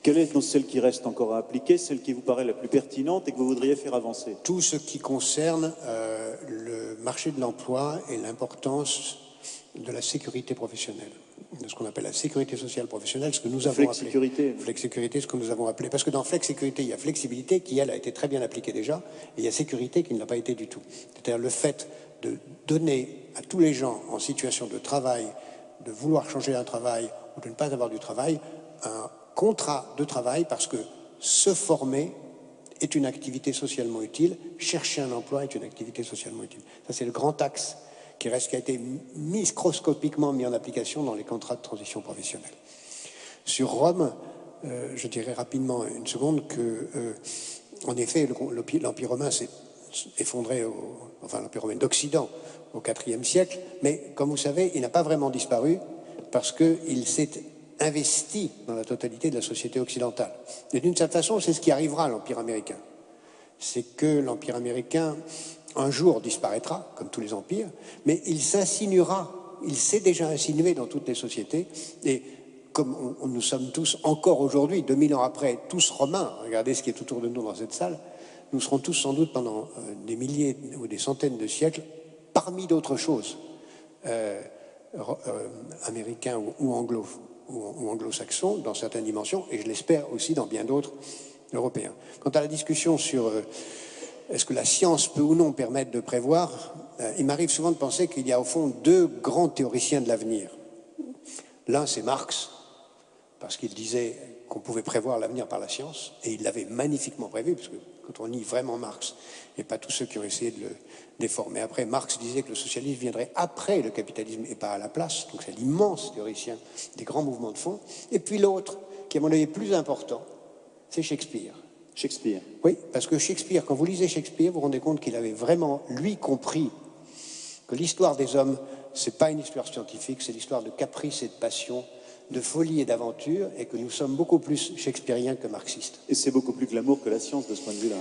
Quelle est celle qui reste encore à appliquer, celle qui vous paraît la plus pertinente et que vous voudriez faire avancer? Tout ce qui concerne le marché de l'emploi et l'importance de la sécurité professionnelle, de ce qu'on appelle la sécurité sociale professionnelle, ce que nous avons appelé flexsécurité, ce que nous avons appelé, parce que dans flexsécurité, il y a flexibilité qui, elle, a été très bien appliquée déjà, et il y a sécurité qui ne l'a pas été du tout. C'est-à-dire le fait de donner à tous les gens en situation de travail, de vouloir changer d'un travail ou de ne pas avoir du travail, un contrat de travail, parce que se former est une activité socialement utile, chercher un emploi est une activité socialement utile. Ça, c'est le grand axe qui a été microscopiquement mis en application dans les contrats de transition professionnelle. Sur Rome, je dirais rapidement une seconde que, en effet, l'Empire romain s'est effondré, enfin l'Empire romain d'Occident au IVe siècle, mais comme vous savez, il n'a pas vraiment disparu parce qu'il s'est investi dans la totalité de la société occidentale. Et d'une certaine façon, c'est ce qui arrivera à l'Empire américain. C'est que l'Empire américain, un jour, disparaîtra, comme tous les empires, mais il s'insinuera, il s'est déjà insinué dans toutes les sociétés, et comme nous sommes tous encore aujourd'hui, 2000 ans après, tous romains, regardez ce qui est autour de nous dans cette salle, nous serons tous sans doute pendant des milliers ou des centaines de siècles, parmi d'autres choses, américains ou anglo-saxons dans certaines dimensions, et je l'espère aussi dans bien d'autres européens. Quant à la discussion sur est-ce que la science peut ou non permettre de prévoir, il m'arrive souvent de penser qu'il y a au fond deux grands théoriciens de l'avenir. L'un, c'est Marx, parce qu'il disait qu'on pouvait prévoir l'avenir par la science, et il l'avait magnifiquement prévu, parce que quand on lit vraiment Marx, et pas tous ceux qui ont essayé de le déformer après, Marx disait que le socialisme viendrait après le capitalisme et pas à la place, donc c'est l'immense théoricien des grands mouvements de fond. Et puis l'autre, qui à mon avis est plus important, c'est Shakespeare. Shakespeare. Oui, parce que Shakespeare, quand vous lisez Shakespeare, vous vous rendez compte qu'il avait vraiment, lui, compris que l'histoire des hommes, c'est pas une histoire scientifique, c'est l'histoire de caprice et de passion, de folie et d'aventure, et que nous sommes beaucoup plus shakespeariens que marxistes. Et c'est beaucoup plus glamour que la science de ce point de vue-là.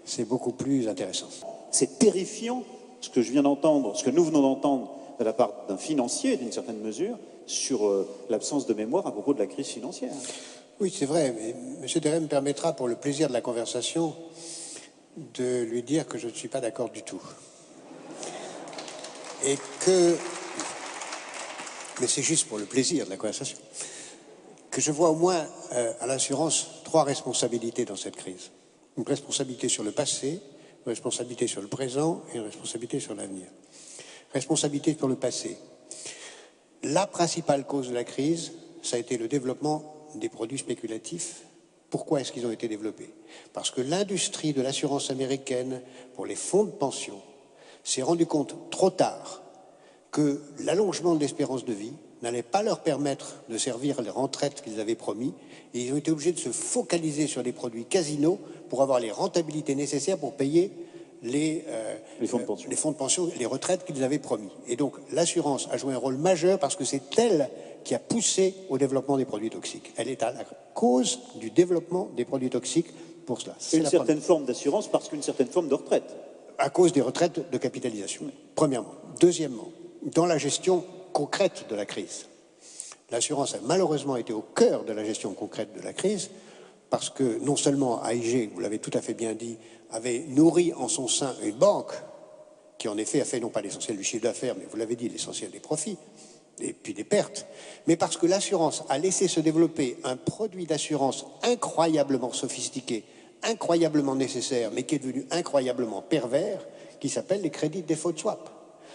C'est beaucoup plus intéressant. C'est terrifiant ce que je viens d'entendre, ce que nous venons d'entendre de la part d'un financier, d'une certaine mesure, sur l'absence de mémoire à propos de la crise financière. Oui, c'est vrai, mais M. Deray me permettra, pour le plaisir de la conversation, de lui dire que je ne suis pas d'accord du tout. Et que, mais c'est juste pour le plaisir de la conversation, que je vois au moins à l'assurance 3 responsabilités dans cette crise. Une responsabilité sur le passé, une responsabilité sur le présent et une responsabilité sur l'avenir. Responsabilité sur le passé. La principale cause de la crise, ça a été le développement des produits spéculatifs. Pourquoi est-ce qu'ils ont été développés? Parce que l'industrie de l'assurance américaine pour les fonds de pension s'est rendu compte trop tard que l'allongement de l'espérance de vie n'allait pas leur permettre de servir les retraites qu'ils avaient promis, et ils ont été obligés de se focaliser sur des produits casinos pour avoir les rentabilités nécessaires pour payer les fonds de pension, les retraites qu'ils avaient promis. Et donc l'assurance a joué un rôle majeur parce que c'est elle qui a poussé au développement des produits toxiques. Elle est à la cause du développement des produits toxiques pour cela. Une certaine forme d'assurance parce qu'une certaine forme de retraite. À cause des retraites de capitalisation, premièrement. Deuxièmement, dans la gestion concrète de la crise. L'assurance a malheureusement été au cœur de la gestion concrète de la crise parce que non seulement AIG, vous l'avez tout à fait bien dit, avait nourri en son sein une banque qui en effet a fait non pas l'essentiel du chiffre d'affaires, mais vous l'avez dit, l'essentiel des profits et puis des pertes, mais parce que l'assurance a laissé se développer un produit d'assurance incroyablement sophistiqué, incroyablement nécessaire, mais qui est devenu incroyablement pervers, qui s'appelle les crédits default swap.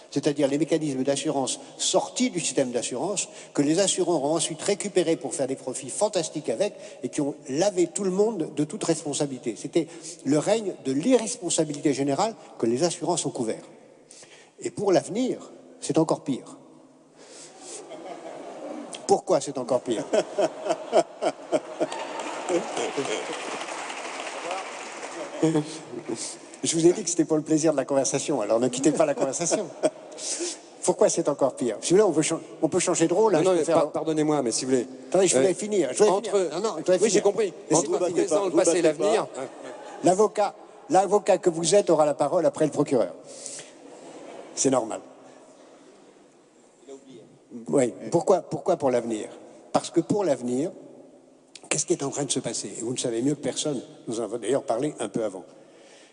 C'est-à-dire les mécanismes d'assurance sortis du système d'assurance que les assureurs ont ensuite récupérés pour faire des profits fantastiques avec et qui ont lavé tout le monde de toute responsabilité. C'était le règne de l'irresponsabilité générale que les assurances ont couvert. Et pour l'avenir, c'est encore pire. Pourquoi c'est encore pire? Je vous ai dit que c'était pour le plaisir de la conversation, alors ne quittez pas la conversation. Pourquoi c'est encore pire? Si vous voulez, on peut changer de rôle. Non, pardonnez-moi, mais si vous voulez... Attendez, je voulais finir. Oui, j'ai compris. Entre le présent, le passé et l'avenir... L'avocat que vous êtes aura la parole après le procureur. C'est normal. Oui, pourquoi pour l'avenir? Parce que pour l'avenir, qu'est-ce qui est en train de se passer? Et vous le savez mieux que personne, nous en avons d'ailleurs parlé un peu avant.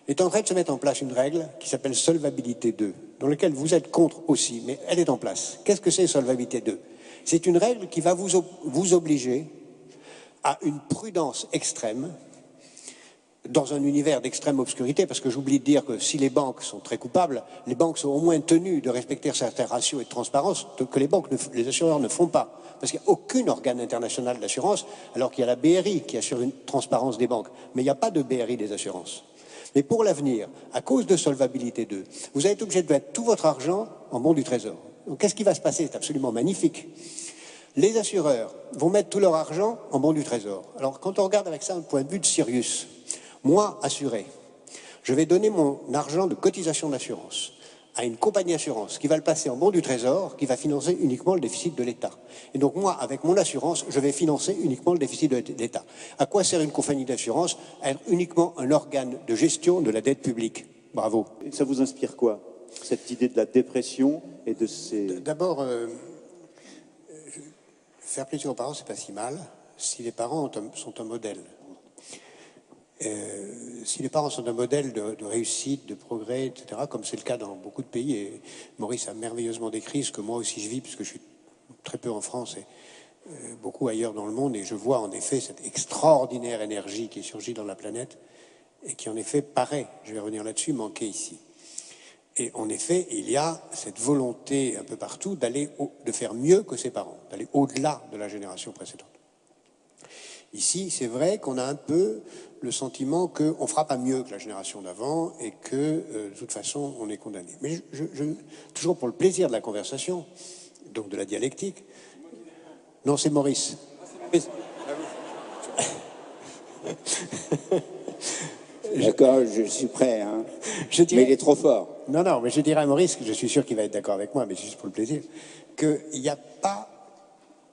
Il est en train de se mettre en place une règle qui s'appelle Solvabilité 2, dans laquelle vous êtes contre aussi, mais elle est en place. Qu'est-ce que c'est Solvabilité 2? C'est une règle qui va vous obliger à une prudence extrême dans un univers d'extrême obscurité, parce que j'oublie de dire que si les banques sont très coupables, les banques sont au moins tenues de respecter certains ratios et de transparence que les assureurs ne font pas. Parce qu'il n'y a aucun organe international d'assurance, alors qu'il y a la BRI qui assure une transparence des banques. Mais il n'y a pas de BRI des assurances. Mais pour l'avenir, à cause de Solvabilité 2, vous êtes obligé de mettre tout votre argent en bons du Trésor. Donc qu'est-ce qui va se passer? C'est absolument magnifique. Les assureurs vont mettre tout leur argent en bons du Trésor. Alors quand on regarde avec ça un point de vue de Sirius, moi, assuré, je vais donner mon argent de cotisation d'assurance à une compagnie d'assurance qui va le passer en bons du Trésor, qui va financer uniquement le déficit de l'État. Et donc moi, avec mon assurance, je vais financer uniquement le déficit de l'État. À quoi sert une compagnie d'assurance? À être uniquement un organe de gestion de la dette publique. Bravo. Et ça vous inspire quoi, cette idée de la dépression et de ces... D'abord, faire plaisir aux parents, c'est pas si mal, si les parents sont un modèle. Si les parents sont un modèle de réussite, de progrès, etc., comme c'est le cas dans beaucoup de pays, et Maurice a merveilleusement décrit ce que moi aussi je vis, puisque je suis très peu en France et beaucoup ailleurs dans le monde, et je vois en effet cette extraordinaire énergie qui est surgie dans la planète et qui en effet paraît, je vais revenir là-dessus, manquer ici. Et en effet, il y a cette volonté un peu partout de faire mieux que ses parents, d'aller au-delà de la génération précédente. Ici, c'est vrai qu'on a un peu le sentiment qu'on ne fera pas mieux que la génération d'avant et que, de toute façon, on est condamné. Mais toujours pour le plaisir de la conversation, donc de la dialectique... Non, c'est Maurice. D'accord, je suis prêt, hein. Mais il est trop fort. Non, non, mais je dirais à Maurice, que je suis sûr qu'il va être d'accord avec moi, mais juste pour le plaisir, qu'il n'y a pas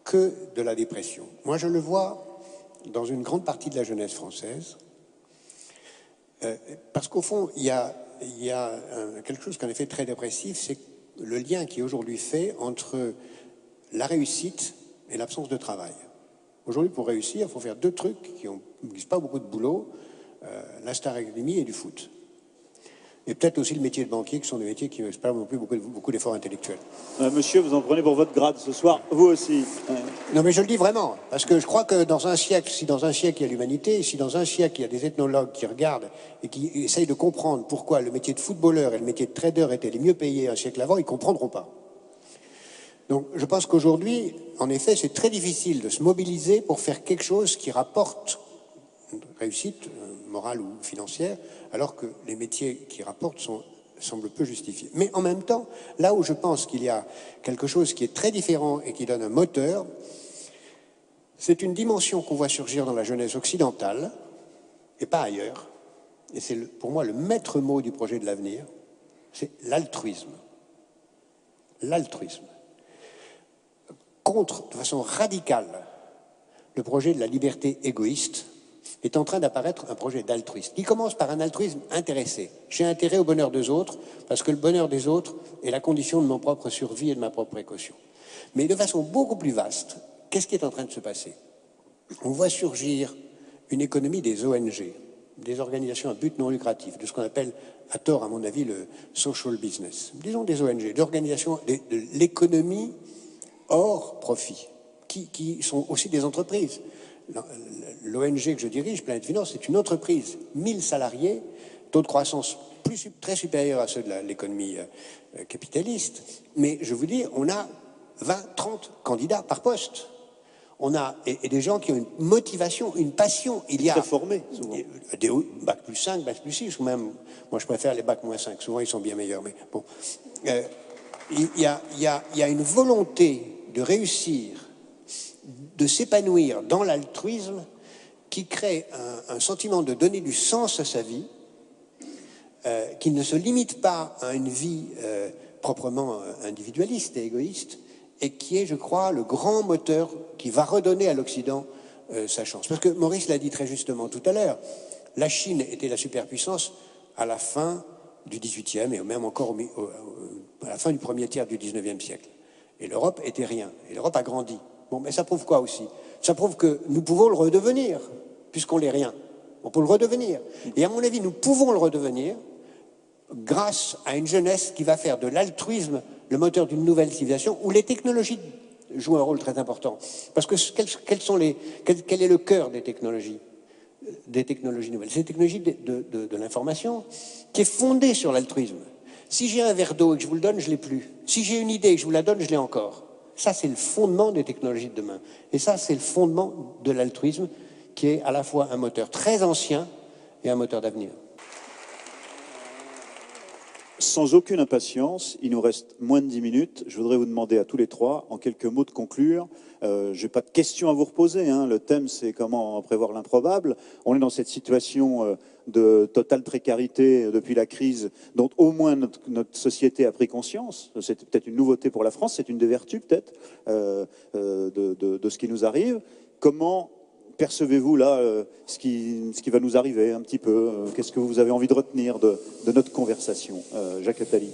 que de la dépression. Moi, je le vois dans une grande partie de la jeunesse française, parce qu'au fond, il y a quelque chose qu'en effet très dépressif, c'est le lien qui est aujourd'hui fait entre la réussite et l'absence de travail. Aujourd'hui, pour réussir, il faut faire deux trucs qui n'ont pas beaucoup de boulot, la Star Academy et du foot. Et peut-être aussi le métier de banquier, qui sont des métiers qui n'espèrent non plus beaucoup d'efforts intellectuels. Monsieur, vous en prenez pour votre grade ce soir, vous aussi. Non, mais je le dis vraiment, parce que je crois que dans un siècle, si dans un siècle il y a l'humanité, si dans un siècle il y a des ethnologues qui regardent et qui essayent de comprendre pourquoi le métier de footballeur et le métier de trader étaient les mieux payés un siècle avant, ils ne comprendront pas. Donc je pense qu'aujourd'hui, en effet, c'est très difficile de se mobiliser pour faire quelque chose qui rapporte une réussite morale ou financière, alors que les métiers qui rapportent semblent peu justifiés. Mais en même temps, là où je pense qu'il y a quelque chose qui est très différent et qui donne un moteur, c'est une dimension qu'on voit surgir dans la jeunesse occidentale, et pas ailleurs, et c'est pour moi le maître mot du projet de l'avenir, c'est l'altruisme. L'altruisme. Contre, de façon radicale, le projet de la liberté égoïste, est en train d'apparaître un projet d'altruisme, qui commence par un altruisme intéressé. J'ai intérêt au bonheur des autres, parce que le bonheur des autres est la condition de mon propre survie et de ma propre précaution. Mais de façon beaucoup plus vaste, qu'est-ce qui est en train de se passer? On voit surgir une économie des ONG, des organisations à but non lucratif, de ce qu'on appelle, à tort à mon avis, le social business. Disons des ONG, d'organisations de l'économie hors profit, qui sont aussi des entreprises. L'ONG que je dirige, Planète Finance, c'est une entreprise, 1000 salariés, taux de croissance très supérieur à ceux de l'économie capitaliste. Mais je vous dis, on a 20, 30 candidats par poste. On a et des gens qui ont une motivation, une passion. Il y a très formés, souvent. Des bac plus 5, bac plus 6, ou même, moi je préfère les bac moins 5, souvent ils sont bien meilleurs. Mais bon, il y a une volonté de réussir, de s'épanouir dans l'altruisme qui crée un sentiment de donner du sens à sa vie, qui ne se limite pas à une vie proprement individualiste et égoïste, et qui est, je crois, le grand moteur qui va redonner à l'Occident sa chance. Parce que Maurice l'a dit très justement tout à l'heure, la Chine était la superpuissance à la fin du XVIIIe et même encore à la fin du premier tiers du XIXe siècle. Et l'Europe était rien. Et l'Europe a grandi. Bon, mais ça prouve quoi aussi? Ça prouve que nous pouvons le redevenir, puisqu'on n'est rien. On peut le redevenir. Et à mon avis, nous pouvons le redevenir grâce à une jeunesse qui va faire de l'altruisme le moteur d'une nouvelle civilisation, où les technologies jouent un rôle très important. Parce que quel est le cœur des technologies nouvelles? C'est les technologies de l'information qui est fondée sur l'altruisme. Si j'ai un verre d'eau et que je vous le donne, je ne l'ai plus. Si j'ai une idée et que je vous la donne, je l'ai encore. Ça, c'est le fondement des technologies de demain. Et ça, c'est le fondement de l'altruisme, qui est à la fois un moteur très ancien et un moteur d'avenir. Sans aucune impatience, il nous reste moins de 10 minutes. Je voudrais vous demander à tous les trois, en quelques mots, de conclure. Je n'ai pas de questions à vous reposer, hein. Le thème, c'est comment prévoir l'improbable. On est dans cette situation de totale précarité depuis la crise, dont au moins notre société a pris conscience. C'est peut-être une nouveauté pour la France, c'est une des vertus peut-être de ce qui nous arrive. Comment percevez-vous là ce qui va nous arriver un petit peu? Qu'est-ce que vous avez envie de retenir de notre conversation? Jacques Attali,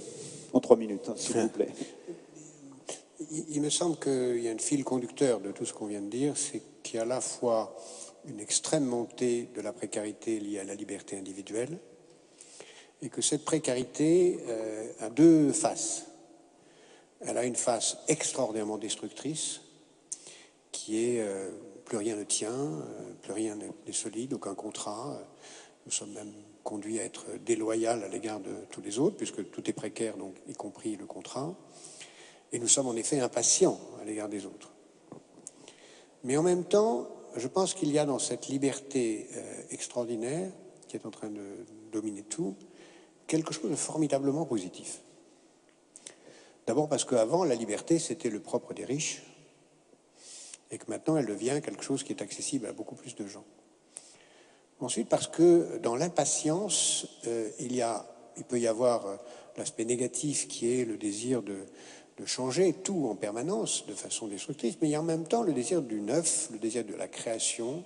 en 3 minutes, hein, s'il vous plaît. Il me semble qu'il y a un fil conducteur de tout ce qu'on vient de dire, c'est qu'il y a à la fois une extrême montée de la précarité liée à la liberté individuelle, et que cette précarité a deux faces. Elle a une face extraordinairement destructrice, qui est plus rien ne tient, plus rien n'est solide, aucun contrat. Nous sommes même conduits à être déloyaux à l'égard de tous les autres, puisque tout est précaire, donc y compris le contrat. Et nous sommes en effet impatients à l'égard des autres. Mais en même temps, je pense qu'il y a dans cette liberté extraordinaire, qui est en train de dominer tout, quelque chose de formidablement positif. D'abord parce qu'avant, la liberté, c'était le propre des riches, et que maintenant, elle devient quelque chose qui est accessible à beaucoup plus de gens. Ensuite, parce que dans l'impatience, il peut y avoir l'aspect négatif qui est le désir de changer tout en permanence de façon destructrice, mais il y a en même temps le désir du neuf, le désir de la création,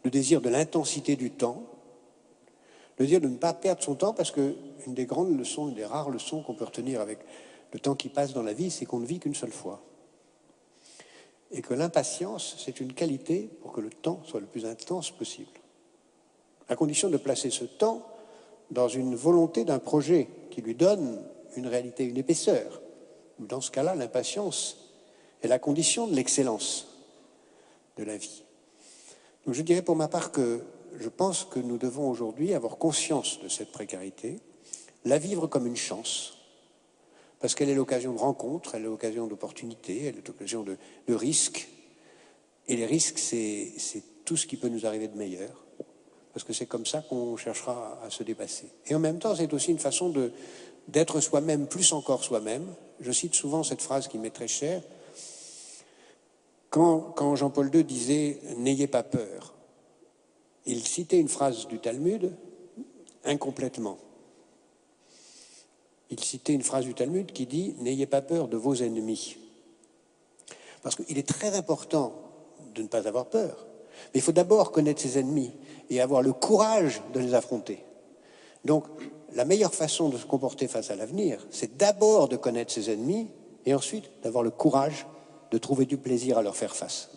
le désir de l'intensité du temps, le désir de ne pas perdre son temps, parce que une des grandes leçons, une des rares leçons qu'on peut retenir avec le temps qui passe dans la vie, c'est qu'on ne vit qu'une seule fois. Et que l'impatience, c'est une qualité pour que le temps soit le plus intense possible. À condition de placer ce temps dans une volonté d'un projet qui lui donne une réalité, une épaisseur. Dans ce cas-là, l'impatience est la condition de l'excellence de la vie. Donc je dirais pour ma part que je pense que nous devons aujourd'hui avoir conscience de cette précarité, la vivre comme une chance, parce qu'elle est l'occasion de rencontres, elle est l'occasion d'opportunités, elle est l'occasion de risques. Et les risques, c'est tout ce qui peut nous arriver de meilleur, parce que c'est comme ça qu'on cherchera à se dépasser. Et en même temps, c'est aussi une façon d'être soi-même, plus encore soi-même. Je cite souvent cette phrase qui m'est très chère. Quand Jean-Paul II disait « N'ayez pas peur », il citait une phrase du Talmud incomplètement. Il citait une phrase du Talmud qui dit « N'ayez pas peur de vos ennemis ». Parce qu'il est très important de ne pas avoir peur. Mais il faut d'abord connaître ses ennemis et avoir le courage de les affronter. Donc, la meilleure façon de se comporter face à l'avenir, c'est d'abord de connaître ses ennemis et ensuite d'avoir le courage de trouver du plaisir à leur faire face.